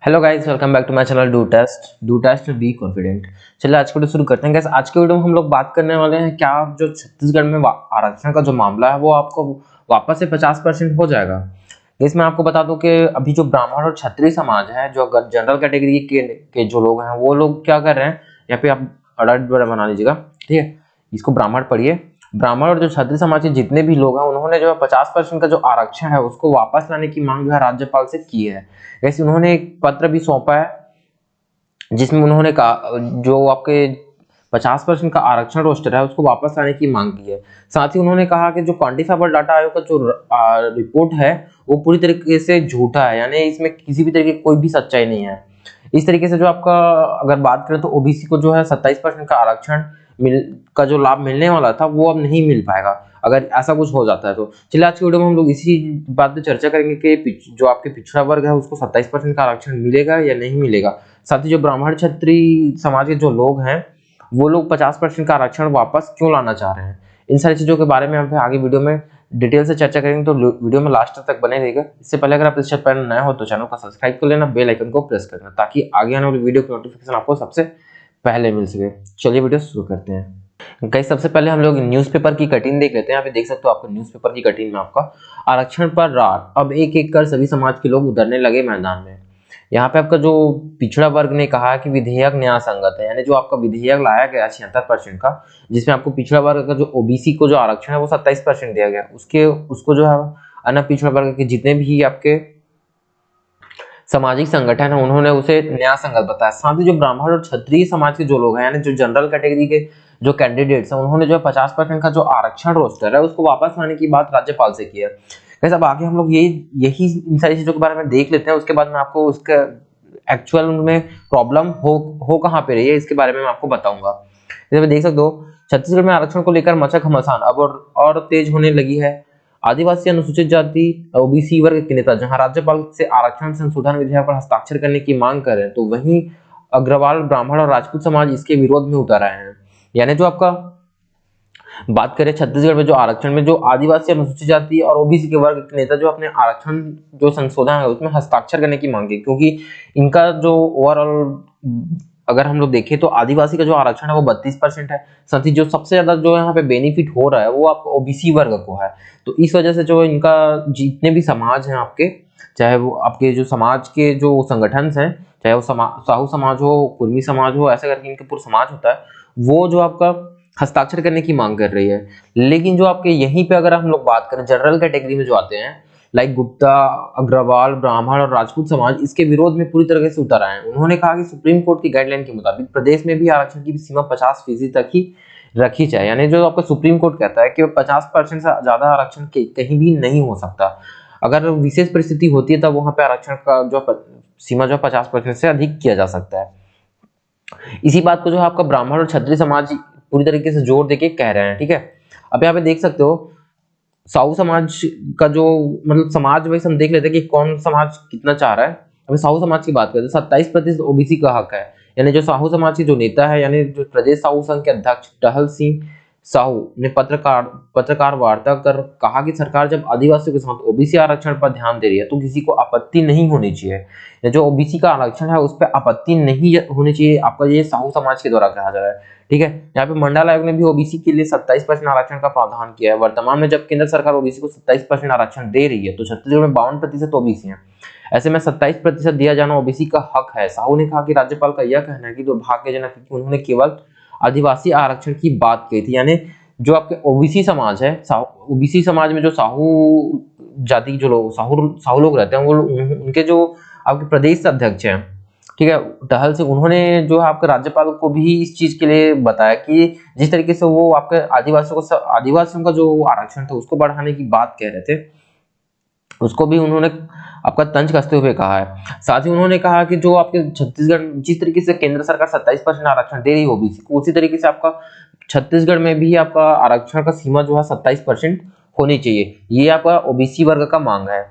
Hello guys, welcome back to my channel do test में be confident. चलिए आज की वीडियो शुरू करते हैं। गाइस आज के वीडियो में हम लोग बात करने वाले हैं क्या जो छत्तीसगढ़ में आरक्षण का जो मामला है वो आपको वापस से 50% हो जाएगा। इसमें आपको बता दूं कि अभी जो ब्राह्मण और क्षत्रिय समाज है, जो जनरल कैटेगरी के जो लोग हैं वो लोग क्या कर रहे हैं, यहाँ पे आप अडल्ट बना लीजिएगा, ठीक है। इसको ब्राह्मण पढ़िए। ब्राह्मण और जो क्षत्रिय समाज के जितने भी लोग हैं उन्होंने जो है 50% का जो आरक्षण है उसको वापस लाने की मांग जो है राज्यपाल से की है। वैसे उन्होंने एक पत्र भी सौंपा है जिसमें उन्होंने कहा जो आपके 50% का आरक्षण रोस्टर है उसको वापस लाने की मांग की है। साथ ही उन्होंने कहा कि जो क्वांटिफाइबल डाटा आयोग का जो रिपोर्ट है वो पूरी तरीके से झूठा है, यानी इसमें किसी भी तरीके की कोई भी सच्चाई नहीं है। इस तरीके से जो आपका अगर बात करें तो ओबीसी को जो है 27% का आरक्षण का जो लाभ मिलने वाला था वो अब नहीं मिल पाएगा अगर ऐसा कुछ हो जाता है। तो चलिए आज की वीडियो में हम लोग इसी बात पे चर्चा करेंगे कि जो आपके पिछड़ा वर्ग है उसको 27% का आरक्षण मिलेगा या नहीं मिलेगा। साथ ही जो ब्राह्मण क्षत्रिय समाज के जो लोग हैं वो लोग 50% का आरक्षण वापस क्यों लाना चाह रहे हैं, इन सारी चीजों के बारे में हम आगे वीडियो में डिटेल से चर्चा करेंगे। तो वीडियो में लास्ट तक बने रहिएगा। इससे पहले अगर आप इस चैनल पर नए हो तो चैनल को सब्सक्राइब कर लेना, बेल आइकन को प्रेस करना ताकि आगे आने वाली वीडियो की नोटिफिकेशन आपको सबसे पहले मिल सके। चलिए वीडियो शुरू करते हैं। गाइस सबसे पहले हम लोग न्यूज़पेपर की कटिंग देख लेते हैं। यहाँ पे देख सकते हो आपको न्यूज़पेपर की कटिंग में आपका आरक्षण पर रार, अब एक एक कर सभी समाज के लोग उतरने लगे मैदान में। यहाँ पे आपका जो पिछड़ा वर्ग ने कहा कि विधेयक न्याय संगत है, यानी जो आपका विधेयक लाया गया 76% का, जिसमें आपको पिछड़ा वर्ग का जो ओबीसी को जो आरक्षण है वो 27% दिया गया, उसको जो है अन्य पिछड़ा वर्ग के जितने भी आपके सामाजिक संगठन है उन्होंने उसे न्याय संगत बताया। साथ ही जो ब्राह्मण और क्षत्रिय समाज के जो लोग हैं, यानी जो जनरल कैटेगरी के जो कैंडिडेट्स हैं, उन्होंने जो 50% का जो आरक्षण रोस्टर है उसको वापस लाने की बात राज्यपाल से की है। वैसे अब आगे हम लोग यही इन सारी चीजों के बारे में देख लेते हैं। उसके बाद मैं आपको उसका एक्चुअल में प्रॉब्लम हो कहाँ पे रही है इसके बारे में मैं आपको बताऊंगा। जैसे देख सकते हो छत्तीसगढ़ में आरक्षण को लेकर मचा घमासान अब और तेज होने लगी है। आदिवासी अनुसूचित जाति ओबीसी वर्ग के नेता जहां राज्यपाल से आरक्षण संशोधन विधेयक पर हस्ताक्षर करने की मांग कर रहे हैं, तो वहीं अग्रवाल ब्राह्मण और राजपूत समाज इसके विरोध में उतर आए हैं। यानी जो आपका बात करें छत्तीसगढ़ में जो आरक्षण में जो आदिवासी अनुसूचित जाति और ओबीसी के वर्ग के नेता जो अपने आरक्षण जो संशोधन है उसमें हस्ताक्षर करने की मांग है, क्योंकि इनका जो ओवरऑल अगर हम लोग देखें तो आदिवासी का जो आरक्षण है वो 32% है। साथ ही जो सबसे ज्यादा जो यहाँ पे बेनिफिट हो रहा है वो आपको ओबीसी वर्ग को है। तो इस वजह से जो इनका जितने भी समाज हैं आपके, चाहे वो आपके जो समाज के जो संगठन हैं, चाहे वो साहू समाज हो, कुर्मी समाज हो, ऐसा करके इनके पूरा समाज होता है, वो जो आपका हस्ताक्षर करने की मांग कर रही है। लेकिन जो आपके यहीं पे अगर हम लोग बात करें जनरल कैटेगरी में जो आते हैं लाइक गुप्ता, अग्रवाल, ब्राह्मण और राजपूत समाज इसके विरोध में पूरी तरह से उतर आए हैं। उन्होंने कहा कि सुप्रीम कोर्ट की गाइडलाइन के मुताबिक प्रदेश में भी आरक्षण की सीमा 50% तक ही रखी जाए, यानी जो आपका सुप्रीम कोर्ट कहता है कि 50% से ज्यादा आरक्षण कहीं भी नहीं हो सकता। अगर विशेष परिस्थिति होती है तब वहां पे आरक्षण का जो सीमा जो 50% से अधिक किया जा सकता है। इसी बात को जो है आपका ब्राह्मण और क्षत्रिय समाज पूरी तरीके से जोर देके कह रहे हैं, ठीक है। अब यहाँ पे देख सकते हो साहू समाज का जो मतलब समाज वाइज हम देख लेते हैं कि कौन समाज कितना चाह रहा है। अभी साहू समाज की बात करते हैं, 27% ओबीसी का हक है। यानी जो साहू समाज के जो नेता है, यानी जो प्रदेश साहू संघ के अध्यक्ष टहल सिंह साहू ने पत्रकार वार्ता कर कहा कि सरकार जब आदिवासियों के साथ ओबीसी आरक्षण पर ध्यान दे रही है तो किसी को आपत्ति नहीं होनी चाहिए। जो ओबीसी का आरक्षण है उस पर आपत्ति नहीं होनी चाहिए, आपका ये साहू समाज के द्वारा कहा जा रहा है, ठीक है। यहाँ पे मंडल आयोग ने भी ओबीसी के लिए 27% आरक्षण का प्रावधान किया है। वर्तमान में जब केंद्र सरकार ओबीसी को 27% आरक्षण दे रही है तो छत्तीसगढ़ में 52% ओबीसी हैं। ऐसे में 27% दिया जाना ओबीसी का हक है। साहू ने कहा कि राज्यपाल का यह कहना है कि दुर्भाग्यजनक है कि उन्होंने केवल आदिवासी आरक्षण की बात कही थी, यानी जो आपके ओबीसी समाज है, ओबीसी समाज में जो साहू जाति जो लोग साहू लोग रहते हैं वो उनके जो आपके प्रदेश अध्यक्ष हैं, ठीक है, टहल से उन्होंने जो है आपके राज्यपाल को भी इस चीज के लिए बताया कि जिस तरीके से वो आपके आदिवासियों का जो आरक्षण था उसको बढ़ाने की बात कह रहे थे उसको भी उन्होंने आपका तंज कसते हुए कहा है। साथ ही उन्होंने कहा कि जो आपके छत्तीसगढ़ जिस तरीके से केंद्र सरकार 27% आरक्षण दे रही है ओबीसी को, उसी तरीके से आपका छत्तीसगढ़ में भी आपका आरक्षण का सीमा जो है 27% होनी चाहिए। ये आपका ओबीसी वर्ग का मांग है।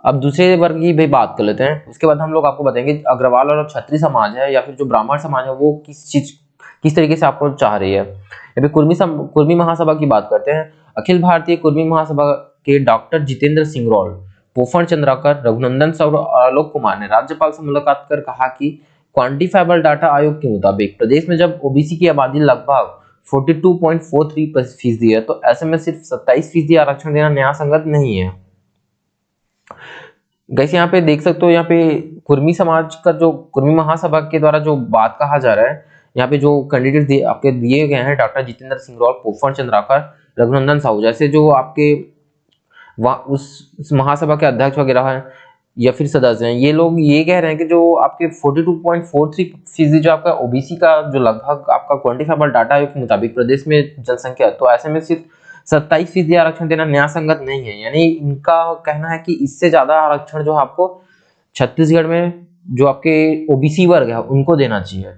अब दूसरे वर्ग की भी बात कर लेते हैं, उसके बाद हम लोग आपको बताएंगे अग्रवाल और क्षत्रिय समाज है या फिर जो ब्राह्मण समाज है वो किस तरीके से आपको चाह रही है। अभी कुर्मी महासभा की बात करते हैं। अखिल भारतीय कुर्मी महासभा के डॉक्टर जितेंद्र सिंह रॉल पोफण चंद्राकर, रघुनंदन सौर और आलोक कुमार ने राज्यपाल से मुलाकात कर कहा कि क्वांटिफाइबल डाटा आयोग के मुताबिक प्रदेश में जब ओबीसी की आबादी लगभग 42.43% है, तो ऐसे में सिर्फ 27% आरक्षण देना न्याय संगत नहीं है। गैस यहाँ पे देख सकते हो, यहाँ पे कुर्मी समाज का जो कुर्मी महासभा के द्वारा जो बात कहा जा रहा है, यहाँ पे जो कैंडिडेट आपके दिए गए हैं, डॉक्टर जितेंद्र सिंह रावल, पोफण चंद्राकर, रघुनंदन साहू जैसे जो आपके उस महासभा के अध्यक्ष वगैरह हैं या फिर सदस्य हैं, ये लोग ये कह रहे हैं कि जो आपके 42.43% जो आपका ओबीसी का जो लगभग आपका क्वांटिफाइबल डाटा आयोग के मुताबिक प्रदेश में जनसंख्या है, तो ऐसे में सिर्फ 27% आरक्षण देना न्याय संगत नहीं है। यानी इनका कहना है कि इससे ज्यादा आरक्षण जो आपको छत्तीसगढ़ में जो आपके ओबीसी वर्ग है उनको देना चाहिए।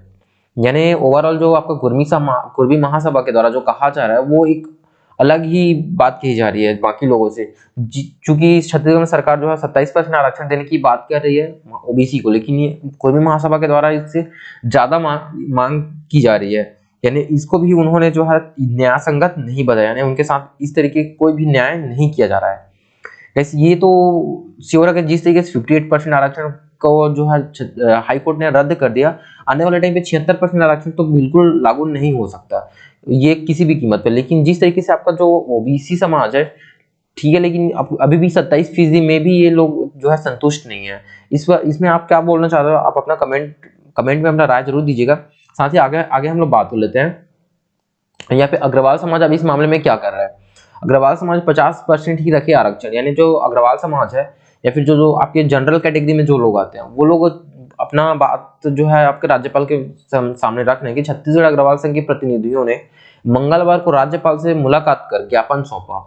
यानी ओवरऑल जो आपका कुर्मी महासभा के द्वारा जो कहा जा रहा है वो एक अलग ही बात कही जा रही है बाकी लोगों से, चूंकि छत्तीसगढ़ में सरकार जो है 27% आरक्षण देने की बात कर रही है ओबीसी को, लेकिन ये कुर्मी महासभा के द्वारा इससे ज्यादा मांग की जा रही है। यानी इसको भी उन्होंने जो है न्याय संगत नहीं बताया, यानी उनके साथ इस तरीके कोई भी न्याय नहीं किया जा रहा है। वैसे ये तो श्योर है कि जिस तरीके से 58% आरक्षण को जो है हाई कोर्ट ने रद्द कर दिया, आने वाले टाइम पे 76% आरक्षण तो बिल्कुल लागू नहीं हो सकता ये किसी भी कीमत पे। लेकिन जिस तरीके से आपका जो ओबीसी समाज है, ठीक है, लेकिन अभी भी 27% में भी ये लोग जो है संतुष्ट नहीं है। इसमें आप क्या बोलना चाहते हो, आप अपना कमेंट में अपना राय जरूर दीजिएगा। साथ ही आगे हम लोग बात कर लेते हैं यहाँ पे अग्रवाल समाज अब इस मामले में क्या कर रहा है। अग्रवाल समाज 50% ही रखे आरक्षण, यानी जो अग्रवाल समाज है या फिर जो आपके जनरल कैटेगरी में जो लोग आते हैं वो लोग अपना बात जो है आपके राज्यपाल के सामने रख रहे हैं कि छत्तीसगढ़ अग्रवाल संघ के प्रतिनिधियों ने मंगलवार को राज्यपाल से मुलाकात कर ज्ञापन सौंपा।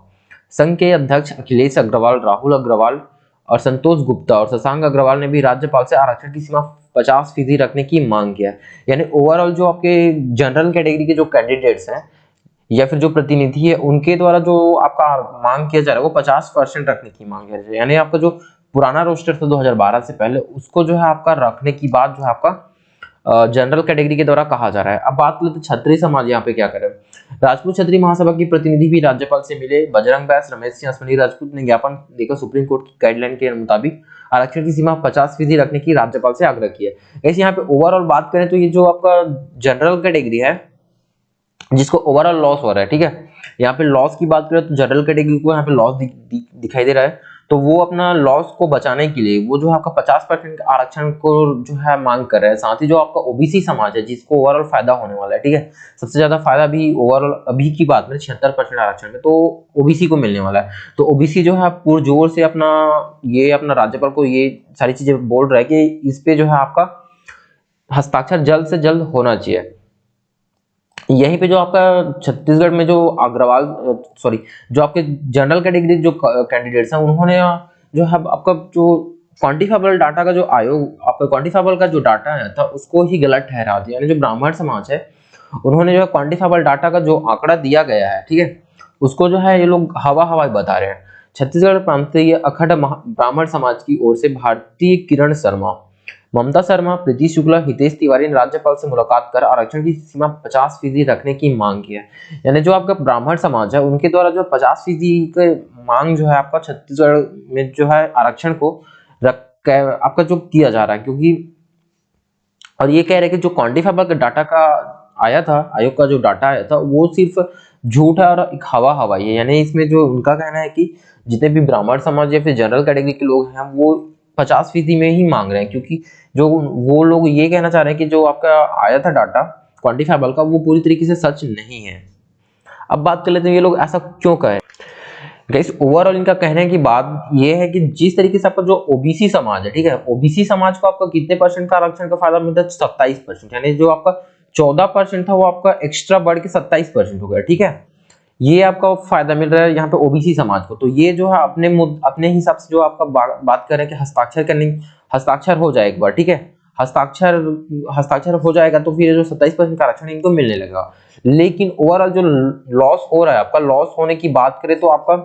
संघ के अध्यक्ष अखिलेश अग्रवाल, राहुल अग्रवाल और संतोष गुप्ता और शशांक अग्रवाल ने भी राज्यपाल से आरक्षण की सीमा 50% रखने की मांग किया। यानी ओवरऑल जो आपके जनरल कैटेगरी के जो कैंडिडेट्स हैं या फिर जो प्रतिनिधि है उनके द्वारा जो आपका मांग किया जा रहा है वो 50% रखने की मांग है। यानी आपका जो पुराना रोस्टर था 2012 से पहले उसको जो है आपका रखने की बात जो है आपका जनरल कैटेगरी के द्वारा कहा जा रहा है। अब बात करते क्षत्रिय समाज यहाँ पे क्या करे। राजपूत क्षत्रिय महासभा की प्रतिनिधि भी राज्यपाल से मिले। बजरंग बैस, रमेश सिंह, अश्विनी राजपूत ने ज्ञापन देकर सुप्रीम कोर्ट की गाइडलाइन के मुताबिक आरक्षण की सीमा 50% रखने की राज्यपाल से आग्रह किया। ऐसे यहाँ पे ओवरऑल बात करें तो ये जो आपका जनरल कैटेगरी है जिसको ओवरऑल लॉस हो रहा है, ठीक है, यहाँ पे लॉस की बात करें तो जनरल कैटेगरी को यहाँ पे लॉस दिखाई दे रहा है, तो वो अपना लॉस को बचाने के लिए वो जो आपका 50% आरक्षण को जो है मांग कर रहा है। साथ ही जो आपका ओबीसी समाज है जिसको ओवरऑल फायदा होने वाला है, ठीक है, सबसे ज्यादा फायदा भी ओवरऑल अभी की बात में 76% आरक्षण में तो ओबीसी को मिलने वाला है। तो ओबीसी जो है पुरजोर से अपना राज्यपाल को ये सारी चीजें बोल रहा है कि इस पे जो है आपका हस्ताक्षर जल्द से जल्द होना चाहिए। यहीं पे जो आपका छत्तीसगढ़ में जो जो आपके जनरल कैटेगरी जो कैंडिडेट्स हैं उन्होंने जो है आपका जो क्वांटिफाइबल डाटा का जो आयोग आपका क्वांटिफाइबल का जो डाटा है था उसको ही गलत ठहरा दिया। यानी जो ब्राह्मण समाज है उन्होंने जो है क्वांटिफाइबल डाटा का जो आंकड़ा दिया गया है, ठीक है, उसको जो है ये लोग हवा बता रहे हैं। छत्तीसगढ़ प्रांतीय अखंड ब्राह्मण समाज की ओर से भारतीय किरण शर्मा, ममता शर्मा, प्रीति शुक्ला, हितेश तिवारी ने राज्यपाल से मुलाकात कर आरक्षण की सीमा 50% रखने की मांग की है। यानी जो आपका ब्राह्मण समाज है उनके द्वारा जो 50% की मांग जो है आपका छत्तीसगढ़ में जो है आरक्षण को आपका जो किया जा रहा है, क्योंकि और ये कह रहे हैं कि जो क्वांटिफाइबल का डाटा का आया था, आयोग का जो डाटा आया था वो सिर्फ झूठ है और एक हवाई है। यानी इसमें जो उनका कहना है कि जितने भी ब्राह्मण समाज या फिर जनरल कैटेगरी के लोग हैं वो 50% में ही मांग रहे हैं, क्योंकि जो वो लोग ये कहना चाह रहे हैं कि जो आपका आया था डाटा क्वांटिफाइबल का वो पूरी तरीके से सच नहीं है। अब बात कर लेते हैं ये लोग ऐसा क्यों कहे। गाइस ओवरऑल इनका कहने की बात ये है कि जिस तरीके से आपका जो ओबीसी समाज है, ठीक है, ओबीसी समाज को आपका कितने परसेंट का आरक्षण का फायदा मिलता है, 27%। यानी जो आपका 14% था वो आपका एक्स्ट्रा बढ़ के 27% हो गया, ठीक है, ये आपका फायदा मिल रहा है यहाँ पे ओबीसी समाज को। तो ये जो है अपने हिसाब से जो आपका बात कर रहे हैं कि हस्ताक्षर हो जाए एक बार, ठीक है, हस्ताक्षर हो जाएगा तो फिर जो 27% का आरक्षण इनको मिलने लगेगा। लेकिन ओवरऑल जो लॉस हो रहा है, आपका लॉस होने की बात करें तो आपका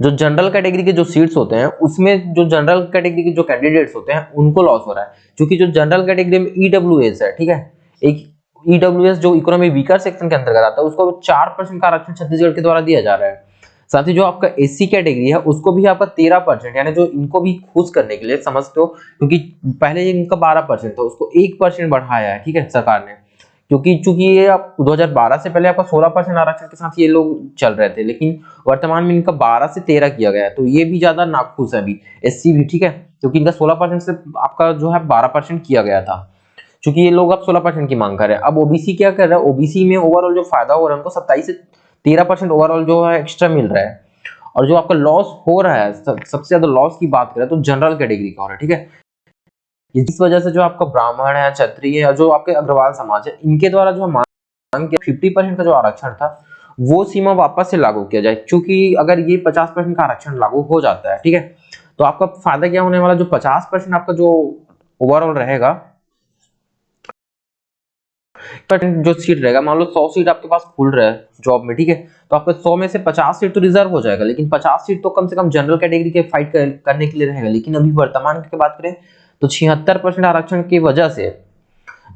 जो जनरल कैटेगरी के जो सीट्स होते हैं उसमें जो जनरल कैटेगरी के जो कैंडिडेट्स होते हैं उनको लॉस हो रहा है, क्योंकि जो जनरल कैटेगरी में ईडब्ल्यूएस है, ठीक है, एक ईडब्ल्यूएस जो इकोनॉमी वीकर सेक्शन के अंतर्गत आता है उसको 4% का आरक्षण छत्तीसगढ़ के द्वारा दिया जा रहा है। साथ ही जो आपका एससी कैटेगरी है उसको भी आपका 13%, यानी जो इनको भी खुश करने के लिए समझते हो, क्योंकि पहले इनका 12% था, उसको 1% बढ़ाया है, ठीक है, सरकार ने। क्योंकि चूंकि ये आप 2012 से पहले आपका 16% आरक्षण के साथ ये लोग चल रहे थे, लेकिन वर्तमान में इनका 12 से 13 किया गया है, तो ये भी ज्यादा नाखुश है अभी, एससी भी, ठीक है, क्योंकि इनका 16% से आपका जो है 12% किया गया था। क्योंकि ये लोग अब 16% की मांग कर रहे हैं। अब ओबीसी क्या कर रहा है, ओबीसी में ओवरऑल जो फायदा हो रहा है उनको 27 से 13% ओवरऑल जो है एक्स्ट्रा मिल रहा है। और जो आपका लॉस हो रहा है, सबसे ज्यादा लॉस की बात करें तो जनरल कैटेगरी का हो रहा है, ठीक है। इस वजह से जो आपका ब्राह्मण है, क्षत्रिय है, जो आपके अग्रवाल समाज है, इनके द्वारा जो मांग किया 50% का जो आरक्षण था वो सीमा वापस से लागू किया जाए। क्योंकि अगर ये 50% का आरक्षण लागू हो जाता है, ठीक है, तो आपका फायदा क्या होने वाला, जो 50% आपका जो ओवरऑल रहेगा, जो सीट रहेगा, मान लो 100 सीट आपके पास खुल रहा है जॉब में, ठीक है, तो आपका 100 में से 50 सीट तो रिजर्व हो जाएगा, लेकिन 50 सीट तो कम से कम जनरल कैटेगरी के फाइट करने के लिए रहेगा। लेकिन अभी वर्तमान की बात करें तो 76% आरक्षण की वजह से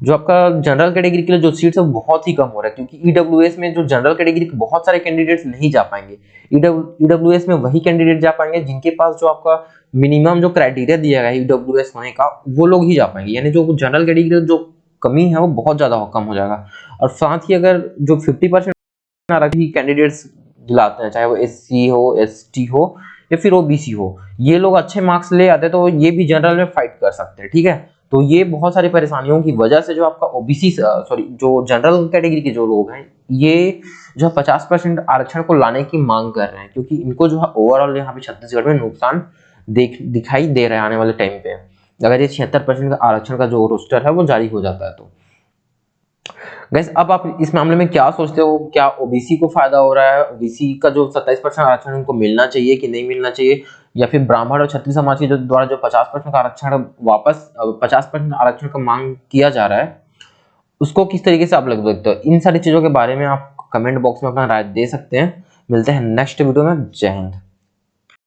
जो आपका जनरल कैटेगरी के लिए जो सीट्स है वो बहुत ही कम हो रहा है, क्योंकि ईडब्ल्यूएस में जो जनरल कैटेगरी के बहुत सारे कैंडिडेट्स नहीं जा पाएंगे। ईडब्ल्यूएस में वही कैंडिडेट जा पाएंगे जिनके पास जो आपका मिनिमम जो क्राइटेरिया दिया गया है ईडब्ल्यूएस होने का, वो लोग ही जा पाएंगे, यानी जो जनरल कैटेगरी जो कमी है वो बहुत ज्यादा कम हो जाएगा। और साथ ही अगर जो 50% आरक्षण कैंडिडेट्स दिलाते हैं, चाहे वो एससी हो, एसटी हो या फिर ओबीसी हो, ये लोग अच्छे मार्क्स ले आते हैं तो ये भी जनरल में फाइट कर सकते हैं, ठीक है। तो ये बहुत सारी परेशानियों की वजह से जो आपका ओबीसी सॉरी जो जनरल कैटेगरी के जो लोग हैं, ये जो 50% आरक्षण को लाने की मांग कर रहे हैं, क्योंकि इनको जो है ओवरऑल यहाँ पे छत्तीसगढ़ में नुकसान दिखाई दे रहा है आने वाले टाइम पे, अगर ये 76% का आरक्षण का जो रोस्टर है वो जारी हो जाता है तो। गैस अब आप इस मामले में क्या सोचते हो, क्या ओबीसी को फायदा हो रहा है, ओबीसी का जो 27% आरक्षण उनको मिलना चाहिए कि नहीं मिलना चाहिए, या फिर ब्राह्मण और क्षत्रिय समाज के जो द्वारा जो 50% का आरक्षण वापस 50% आरक्षण का मांग किया जा रहा है उसको किस तरीके से आप लग सकते हो। इन सारी चीजों के बारे में आप कमेंट बॉक्स में अपना राय दे सकते हैं। मिलते हैं नेक्स्ट वीडियो में। जय हिंद।